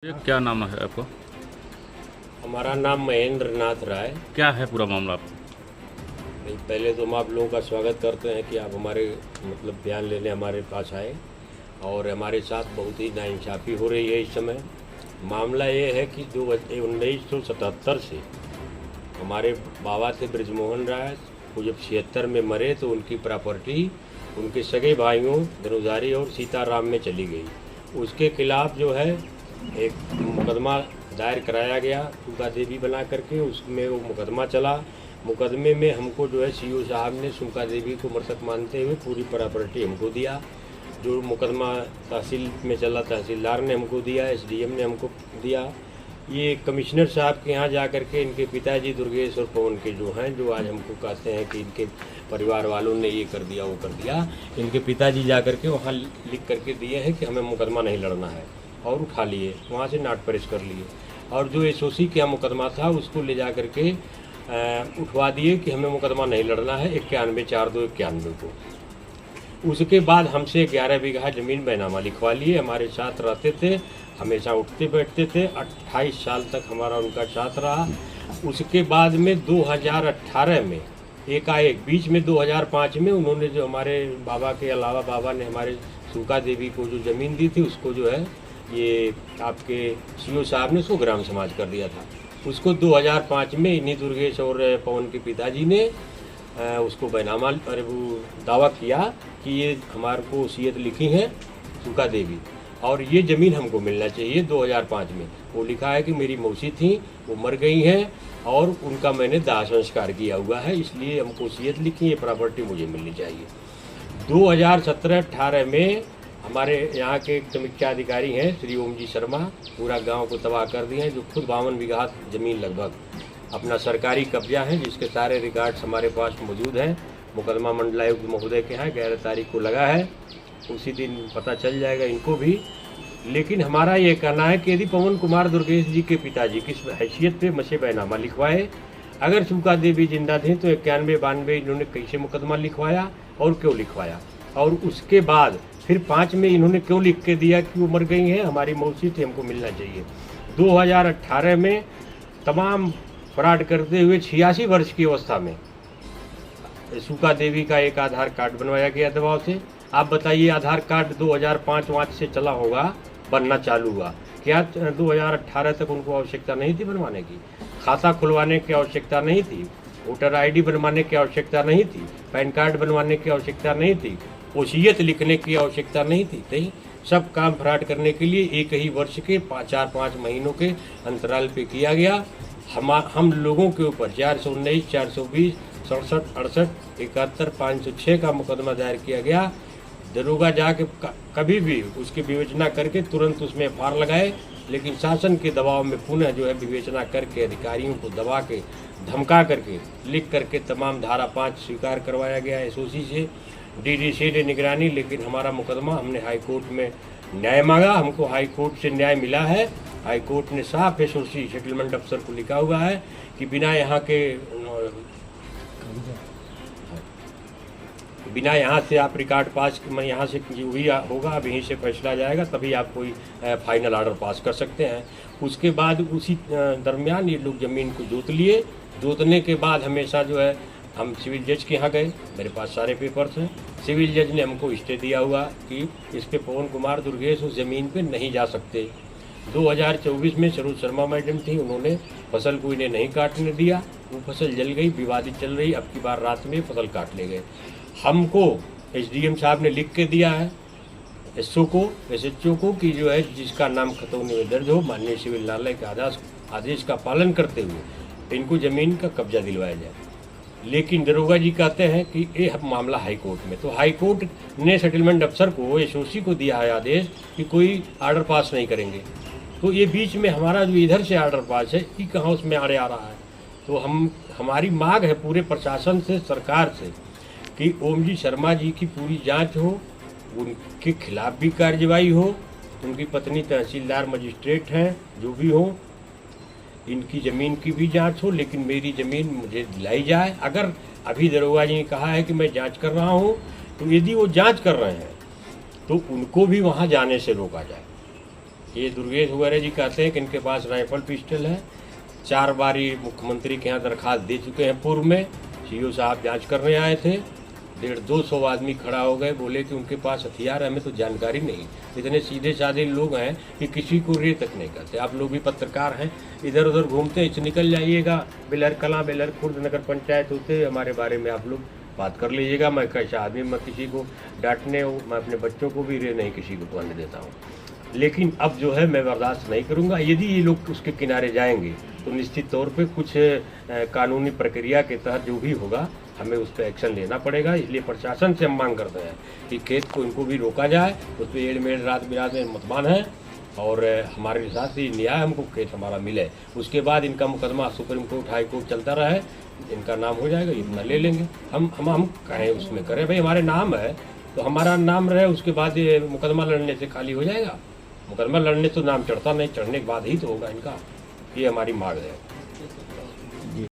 ये क्या नाम है आपका? हमारा नाम महेंद्र नाथ राय। क्या है पूरा मामला आपका? भाई पहले तो हम आप लोगों का स्वागत करते हैं कि आप हमारे बयान लेने हमारे पास आए और हमारे साथ बहुत ही नाइंसाफ़ी हो रही है इस समय। मामला ये है कि 1977 से हमारे बाबा थे ब्रिजमोहन राय, वो जब 76 में मरे तो उनकी प्रॉपर्टी उनके सगे भाइयों धनुधारी और सीताराम में चली गई। उसके खिलाफ जो है एक मुकदमा दायर कराया गया सुका देवी बना करके, उसमें वो मुकदमा चला। मुकदमे में हमको जो है सीओ साहब ने सुका देवी को मृतक मानते हुए पूरी प्रॉपर्टी हमको दिया। जो मुकदमा तहसील में चला तहसीलदार ने हमको दिया, एसडीएम ने हमको दिया। ये कमिश्नर साहब के यहाँ जा कर के इनके पिताजी दुर्गेश और पवन के जो हैं, जो आज हमको कहते हैं कि इनके परिवार वालों ने ये कर दिया वो कर दिया, इनके पिताजी जा कर के वहाँ लिख करके दिए हैं कि हमें मुकदमा नहीं लड़ना है, और उठा लिए, वहाँ से नाट परेश कर लिए। और जो एसओसी का मुकदमा था उसको ले जा करके उठवा दिए कि हमें मुकदमा नहीं लड़ना है 91/4/2/91 को। उसके बाद हमसे 11 बीघा ज़मीन बैनामा लिखवा लिए। हमारे साथ रहते थे, हमेशा उठते बैठते थे, 28 साल तक हमारा उनका साथ रहा। उसके बाद में 2018 में एकाएक बीच में 2005 में उन्होंने जो हमारे बाबा के अलावा बाबा ने हमारे सुका देवी को जो ज़मीन दी थी उसको जो है ये आपके सीओ साहब ने 100 ग्राम समाज कर दिया था। उसको 2005 में इन्हीं दुर्गेश और पवन के पिताजी ने उसको बैनामा अरे वो दावा किया कि ये हमारे को वसीयत लिखी है सुका देवी और ये ज़मीन हमको मिलना चाहिए। 2005 में वो लिखा है कि मेरी मौसी थी, वो मर गई हैं और उनका मैंने दाह संस्कार किया हुआ है, इसलिए हमको वसीयत लिखी, ये प्रॉपर्टी मुझे मिलनी चाहिए। 2017-18 में हमारे यहाँ के एक समीक्षा अधिकारी हैं श्री ओम जी शर्मा, पूरा गांव को तबाह कर दिए हैं, जो खुद 52 बीघा ज़मीन लगभग अपना सरकारी कब्जा है, जिसके सारे रिकॉर्ड्स हमारे पास मौजूद हैं। मुकदमा मंडलायुक्त महोदय के यहाँ 11 तारीख को लगा है, उसी दिन पता चल जाएगा इनको भी। लेकिन हमारा ये कहना है कि यदि पवन कुमार दुर्गेश जी के पिताजी किस हैसियत पे मसे बैनामा लिखवाए, अगर सुका देवी जिंदा थे तो 91-92 इन्होंने कैसे मुकदमा लिखवाया और क्यों लिखवाया, और उसके बाद फिर 5 में इन्होंने क्यों लिख के दिया कि वो मर गई हैं, हमारी मौसी थी, हमको मिलना चाहिए। 2018 में तमाम फ्रॉड करते हुए 86 वर्ष की अवस्था में सुका देवी का एक आधार कार्ड बनवाया गया दबाव से। आप बताइए, आधार कार्ड 2005 से चला होगा, बनना चालू हुआ, क्या 2018 तक उनको आवश्यकता नहीं थी बनवाने की? खाता खुलवाने की आवश्यकता नहीं थी, वोटर आईडी बनवाने की आवश्यकता नहीं थी, पैन कार्ड बनवाने की आवश्यकता नहीं थी, वसीयत लिखने की आवश्यकता नहीं थी। नहीं, सब काम फ्रॉड करने के लिए एक ही वर्ष के 4-5 महीनों के अंतराल पे किया गया। हम लोगों के ऊपर 419, 420, 67, 68, 71, 506 का मुकदमा दायर किया गया। दरोगा जाके कभी भी उसकी विवेचना करके तुरंत उसमें एफआईआर लगाए, लेकिन शासन के दबाव में पुनः जो है विवेचना करके अधिकारियों को दबा के धमका करके लिख करके तमाम धारा 5 स्वीकार करवाया गया एसओसी से, डीडीसी ने निगरानी। लेकिन हमारा मुकदमा हमने हाई कोर्ट में न्याय मांगा, हमको हाई कोर्ट से न्याय मिला है। हाई कोर्ट ने साफ एसओसी सेटलमेंट अफसर को लिखा हुआ है कि बिना यहाँ से आप रिकॉर्ड पास, मैं यहाँ से जो भी होगा अब यहीं से फैसला जाएगा, तभी आप कोई फाइनल ऑर्डर पास कर सकते हैं। उसके बाद उसी दरमियान ये लोग ज़मीन को जोत लिए। जोतने के बाद हमेशा जो है हम सिविल जज के यहाँ गए, मेरे पास सारे पेपर्स हैं। सिविल जज ने हमको स्टे दिया हुआ कि इस पे पवन कुमार दुर्गेश उस ज़मीन पे नहीं जा सकते। 2024 में सरोज शर्मा मैडम थी, उन्होंने फसल को इन्हें नहीं काटने दिया, वो फसल जल गई, विवादित चल रही। अब की बार रात में फसल काट ले गए। हमको एसडीएम साहब ने लिख के दिया है एसओ को, एसएचओ को, कि जो है जिसका नाम खतौनी में दर्ज हो, माननीय सिविल न्यायालय के आदेश का पालन करते हुए इनको ज़मीन का कब्जा दिलवाया जाए। लेकिन दरोगा जी कहते हैं कि ये मामला हाई कोर्ट में, तो हाई कोर्ट ने सेटलमेंट अफसर को, एसओसी को दिया है आदेश कि कोई आर्डर पास नहीं करेंगे। तो ये बीच में हमारा जो इधर से आर्डर पास है ये कहाँ उसमें आड़े आ रहा है। तो हमारी मांग है पूरे प्रशासन से, सरकार से, कि ओम जी शर्मा जी की पूरी जांच हो, उनके खिलाफ भी कार्रवाई हो, उनकी पत्नी तहसीलदार मजिस्ट्रेट हैं, जो भी हो, इनकी ज़मीन की भी जांच हो, लेकिन मेरी ज़मीन मुझे दिलाई जाए। अगर अभी दरोगा जी ने कहा है कि मैं जांच कर रहा हूं, तो यदि वो जांच कर रहे हैं तो उनको भी वहां जाने से रोका जाए। ये दुर्गेश वगैरह जी कहते हैं कि इनके पास राइफल पिस्टल है। 4 बार ये मुख्यमंत्री के यहाँ दरखास्त दे चुके हैं। पूर्व में सीओ साहब जांच करने आए थे, 150-200 आदमी खड़ा हो गए, बोले कि उनके पास हथियार है, हमें तो जानकारी नहीं। इतने सीधे साधे लोग हैं कि किसी को रे तक नहीं करते। आप लोग भी पत्रकार हैं, इधर उधर घूमते हैं, निकल जाइएगा। बेलर कलां, बेलर खुर्द नगर पंचायत होते, हमारे बारे में आप लोग बात कर लीजिएगा। मैं कैसा आदमी, मैं किसी को डांटने, मैं अपने बच्चों को भी रे नहीं किसी को पढ़ने देता हूँ। लेकिन अब जो है मैं बर्दाश्त नहीं करूँगा। यदि ये लोग उसके किनारे जाएंगे तो निश्चित तौर पे कुछ कानूनी प्रक्रिया के तहत जो भी होगा हमें उस पर एक्शन लेना पड़ेगा। इसलिए प्रशासन से हम मांग करते हैं कि खेत को इनको भी रोका जाए, उस पर एड़ मेड़ रात बिरात में मतमान है और हमारे हिसाब से न्याय हमको खेत हमारा मिले। उसके बाद इनका मुकदमा सुप्रीम कोर्ट हाई कोर्ट चलता रहे, इनका नाम हो जाएगा, इतना ले लेंगे। हम कहें उसमें करें, भाई हमारे नाम है तो हमारा नाम रहे, उसके बाद ये मुकदमा लड़ने से खाली हो जाएगा। मुकदमा लड़ने तो नाम चढ़ता नहीं, चढ़ने के बाद ही तो होगा इनका। ये हमारी मांग है।